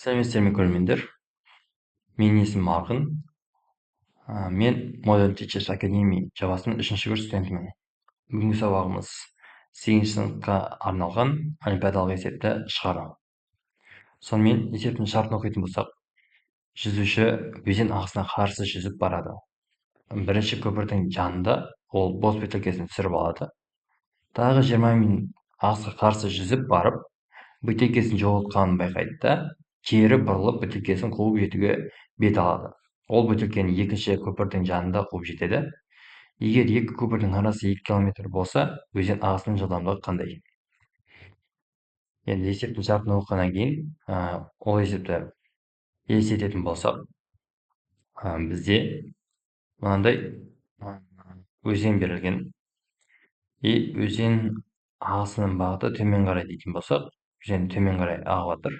сәлеметсіздер ме көрермендер, менің есімім Арғын. Мен Modern Teachers Academy жобасының 3-ші курс студентімін. Бүгінгі сабағымыз 8-ші сыныпқа арналған олимпиадалық есепті шығару. Сонымен есептің шартын оқитын болсақ, жүзуші өзен ағысына қарсы жүзіп барады. Бірінші көпірдің жанында ол бос бөтелкесін түсіріп алады. Тағы 20 минут ағысқа қарсы жүзіп барып, бөтелкесін жоғалтқанын байқайды да, кері бұрылып бөтелкесін қуып жетуге бет алады. Ол бөтелкені екінші көпірдің жанында қуып жетеді. Егер екі көпірдің арасы 2 километр болса, өзен ағысының жылдамдығы қандай? Енді есептің шартын оқығаннан кейін, ол есепті елестететін болсақ, бізде мынандай өзен берілген. Өзен ағысының бағыты төмен қарай дейтін болсақ, өзен төмен қарай ағып жатыр.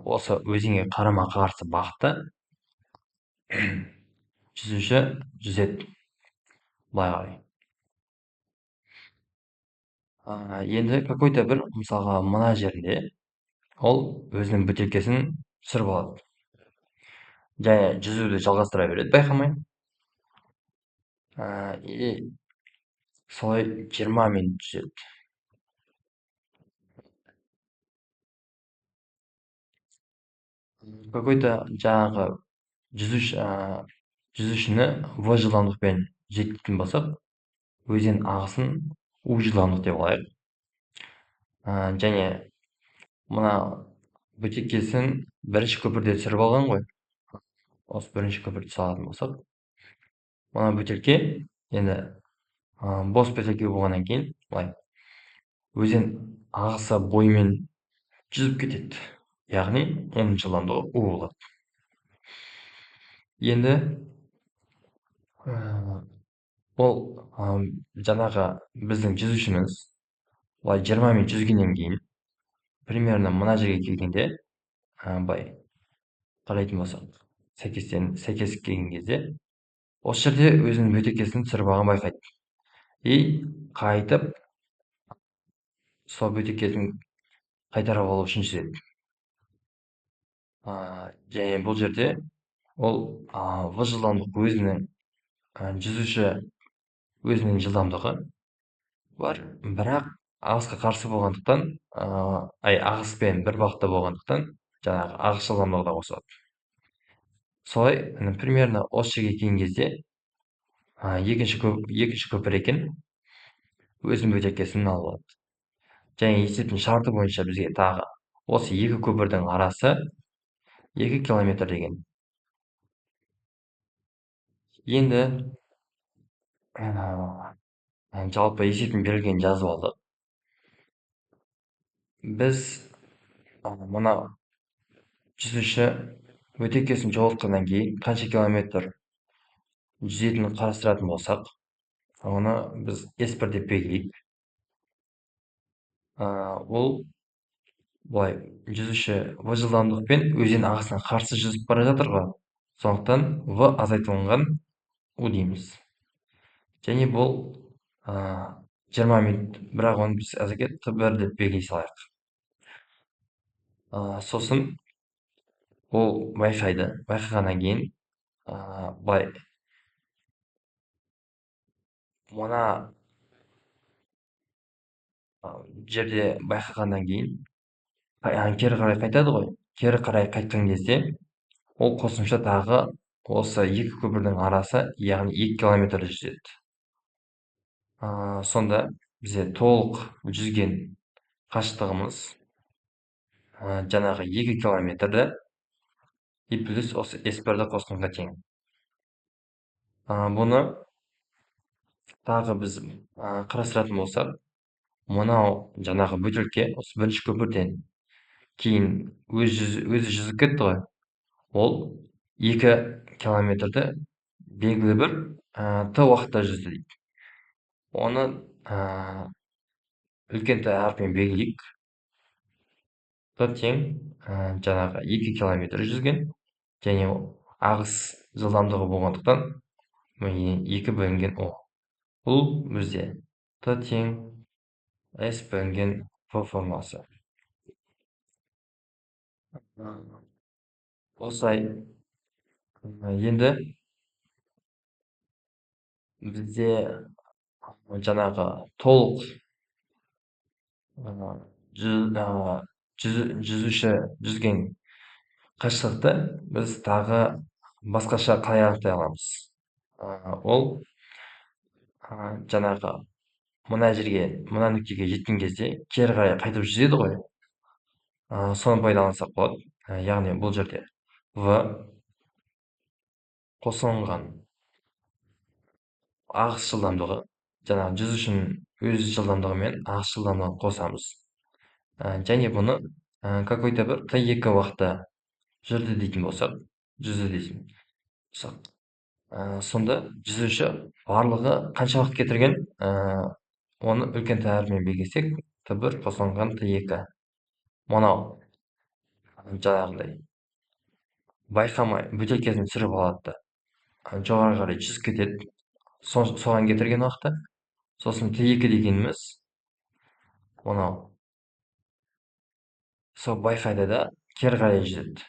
Осы өзенге қарама-қарсы бағытта жүзуші жүзеді былай қарай. Енді какой-то бір мысалға мына жерінде ол өзінің бөтелкесін түсіріп алады. Және жүзуді жалғастыра береді байқамай. Солай 20 минут жүзеді. Какой-то жаңағы жүзушіні V жылдамдықпен жеткізетін болсақ, өзен ағысын U жылдамдық деп алайық. Және мына бөтелкесін бірінші көпірде түсіріп алған ғой. Осы бірінші көпірді салатын болсақ, мына бөтелке енді бос бөтелке болғаннан кейін былай өзен ағысы бойымен жүзіп кетеді. Яғни оның жылдамдығы U болады. Енді ол жаңағы біздің жүзушіміз былай 20 минут жүзгеннен кейін примерно мына жерге келгенде былай қарайтын болсақ, сәйкес келген кезде осы жерде өзінің бөтелкесін түсіріп алғанын байқайды. Қайтып сол бөтелкесін қайтарып алу үшін жүзеді. Және бұл жерде ол V жылдамдық өзінің жүзуші өзінің жылдамдығы бар, бірақ ағысқа қарсы болғандықтан, ағыспен бір бағытта болғандықтан, жаңағы ағыс жылдамдығы да қосылады. Солай, примерно осы жерге келген кезде екінші көпір екен, өзінің бөтелкесін алып алады. Және есептің шарты бойынша бізге тағы осы екі көпірдің арасы 2 километр деген. Енді жалпы есептің берілгенін жазып алдық. Біз мына жүзуші бөтелкесін жоғалтқаннан кейін қанша километр жүзетінін қарастыратын болсақ, оны біз S1 деп белгілейік. Ол былай жүзуші V жылдамдықпен өзен ағысына қарсы жүзіп бара жатыр ғой. Сондықтан V азайтылған U дейміз. Және бұл 20 минут, бірақ оны біз әзірге T1 деп белгілей салайық. Сосын ол байқағаннан кейін былай мына жерде байқағаннан кейін кері қарай қайтады ғой. Кері қарай қайтқан кезде ол қосымша тағы осы екі көпірдің арасы, яғни 2 километр жүзеді. Сонда бізде толық жүзген қашықтығымыз жаңағы 2 километрді плюс осы S1-ді қосқанға тең. Бұны тағы біз қарастыратын болсақ, мынау жаңағы бөтелке осы бірінші көпірден кейін өзі жүзіп кетті ғой. Ол 2 километрді белгілі бір Т уақытта жүзді дейді. Оны үлкен Т әрпімен белгілейік. Т тең жаңағы 2 километр жүзген, және ағыс жылдамдығы болғандықтан 2 бөлінген O. Бұл бізде Т тең S бөлінген V формуласы. Осылай енді бізде жаңағы толық жүзуші жүзген қашықтықты біз тағы басқаша қалай анықтай аламыз? Ол жаңағы мына нүктеге жеткен кезде кері қарай қайтып жүзеді ғой. Соны пайдалансақ болады. Яғни бұл жерде v қосылынған ағыс жылдамдығы, жаңағы жүзушінің өз жылдамдығымен ағыс жылдамдығын қосамыз. Және бұны какой-то бір t2 уақытта жүрді дейтін болсақ, жүзді дейтін болсақ, сонда жүзуші барлығы қанша уақыт кетірген, оны үлкен Т әрпімен белгілесек, Т1 қосылынған Т2. Мынау жаңағындай байқамай бөтелкесін түсіріп алады да жоғары қарай жүзіп кетеді. Соған кетірген уақыты. Сосын Т2 дегеніміз мынау сол байқайды да кері қарай жүзеді.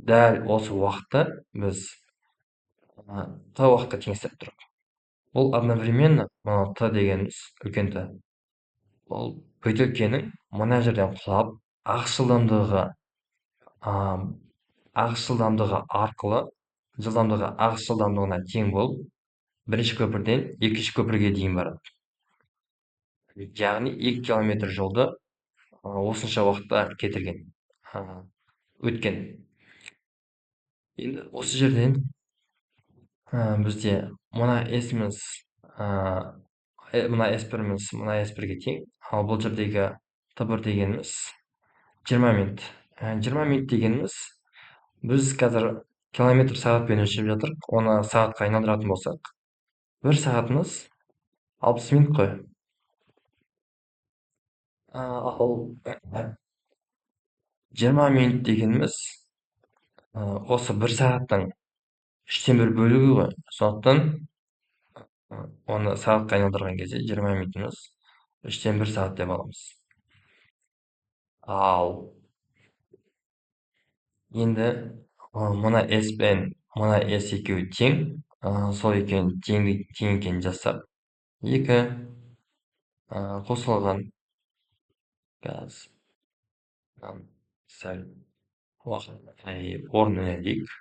Дәл осы уақытты біз Т уақытқа теңестіріп тұрып. Бұл одновременно мынау Т дегеніміз үлкен Т. Ол бөтелкенің мына жерден құлап ағыс жылдамдығы арқылы жылдамдығы ағыс жылдамдығына тең болып, бірінші көпірден екінші көпірге дейін барады. Яғни 2 километр жолды осынша уақытта кетірген, өткен. Енді осы жерден бізде мына S-міз, мына S1-міз мына S1-ге тең, ал бұл жердегі Т1 дегеніміз 20 минут. 20 минут дегеніміз біз қазір километр сағатпен өлшеп жатырық. Оны сағатқа айналдыратын болсақ, 1 сағатымыз 60 минут қой. Ал 20 минут дегеніміз осы 1 сағаттың 3/1 бөлігі ғой. Сондықтан оны сағатқа айналдырған кезде 20 минутымыз 3/1 сағат деп аламыз. Ал енді мына S пен мына S екеуі тең, сол екеуін тең екенін жазсақ, 2 қосылған газ сәл уақыт орын үнемдейік.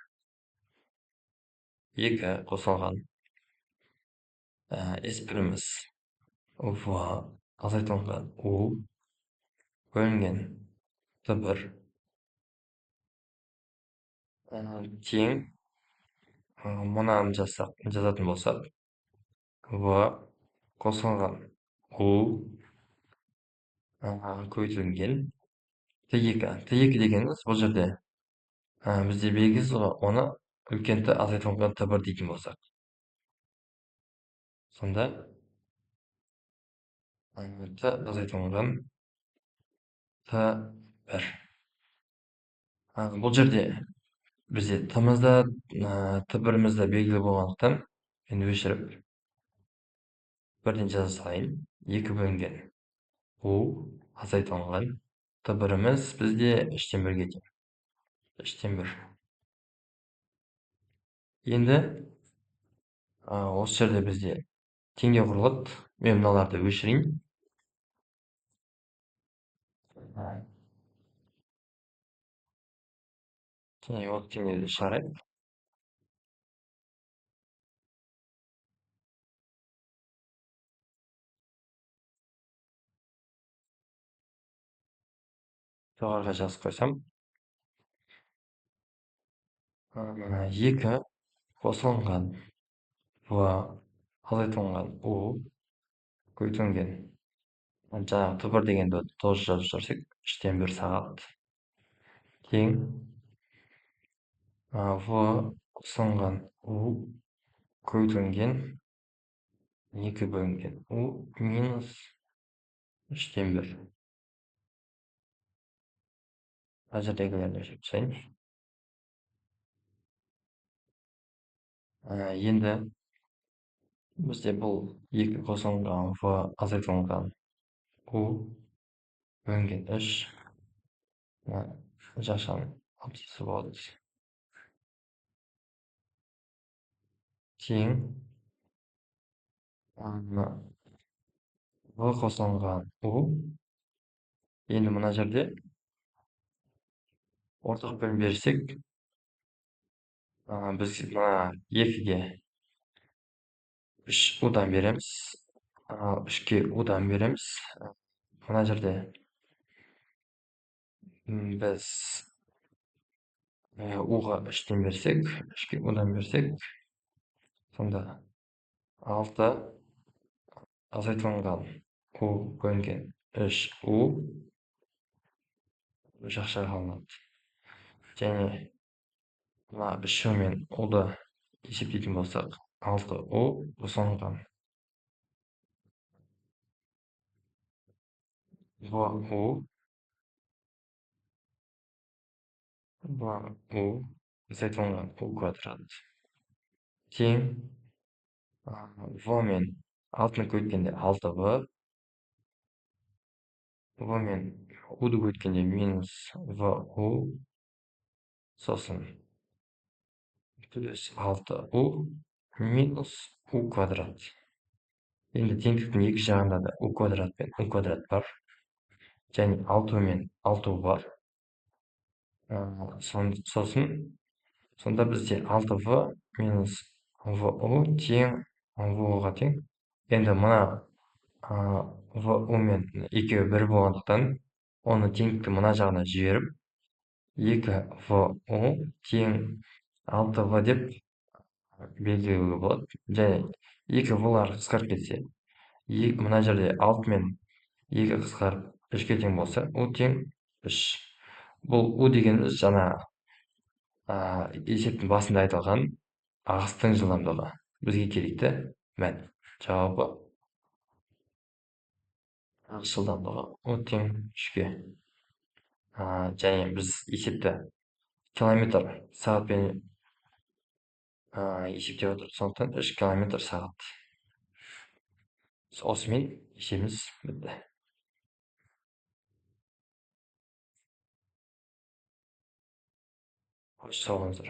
2 қосылған S1-міз V азайтылған U бөлінген Т1 тең, мынаны жазатын болсақ, V қосылған U көбейтілген Т2. Т2 дегеніміз бұл жерде бізде белгісіз ғой, оны үлкен Т азайтылған Т1 дейтін болсақ. Сонда Т азайтылған Т1. Бұл жерде бізде Т-мызда, Т1-мізда белгілі болғандықтан мен өшіріп бірден жаза салайын. 2 бөлінген U азайтылған Т1-міз бізде 3/1-ге тең. 3/1. Енді осы жерде бізде теңдеу құрылады. Мен мыналарды өшірейін. Теңдеуді шығарайық. Жоғарыға жазып қойсам, 2 қосылынған V азайтылған U көбейтілген жаңағы Т1 дегенді 9 жазып жіберсек, 3/1 сағат тең V қосылынған U көбейтілген 2 бөлінген U минус 3/1. Мына жердегілерді өшіріп тастайын. Енді бізде бұл 2 қосылынған V азайтылған U бөлінген 3 жашан абзасы болады. Тең в қосылған у. Енді мына жерде ортақ бөлім берсек, біз мына 2-ге 3 удан береміз. 3-ге удан береміз. Мына жерде біз уға 3-тен берсек, 3-ге удан берсек, сонда 6 азайтылған у бөлінген 3 у жақша қалынады. Және мына 3 мен уды есептейтін болсақ, 6 у қосылған в у азайтылған у квадрат тең в мен 6-ны көйткенде 6v, в мен уды көйткенде минус в у, сосын плюс 6 у минус у квадрат. Енді теңдіктің екі жағында да у квадрат пен у квадрат бар. Және 6 мен 6 бар. Сосын сонда бізде 6v минус vu тең v-ға тең. Енді мына vu мен екеуі бір болғандықтан, оны теңдікті мына жағына жіберіп, 2vu тең 6v деп белгілеуге болады. Және 2v-лар қысқарып кетсе, мына жерде 6 мен 2 қысқарып 3-ке тең болса, у тең 3. Бұл у дегеніміз жаңа есептің басында айтылған ағыстың жылдамдығы. Бізге керекті мән. Жауабы ағыс жылдамдығы у тең 3-ке. Және біз есепті километр сағатпен есептеп отырмыз, сондықтан 3 километр сағат. Осымен есебіміз бітті. Қош сау болыңыздар.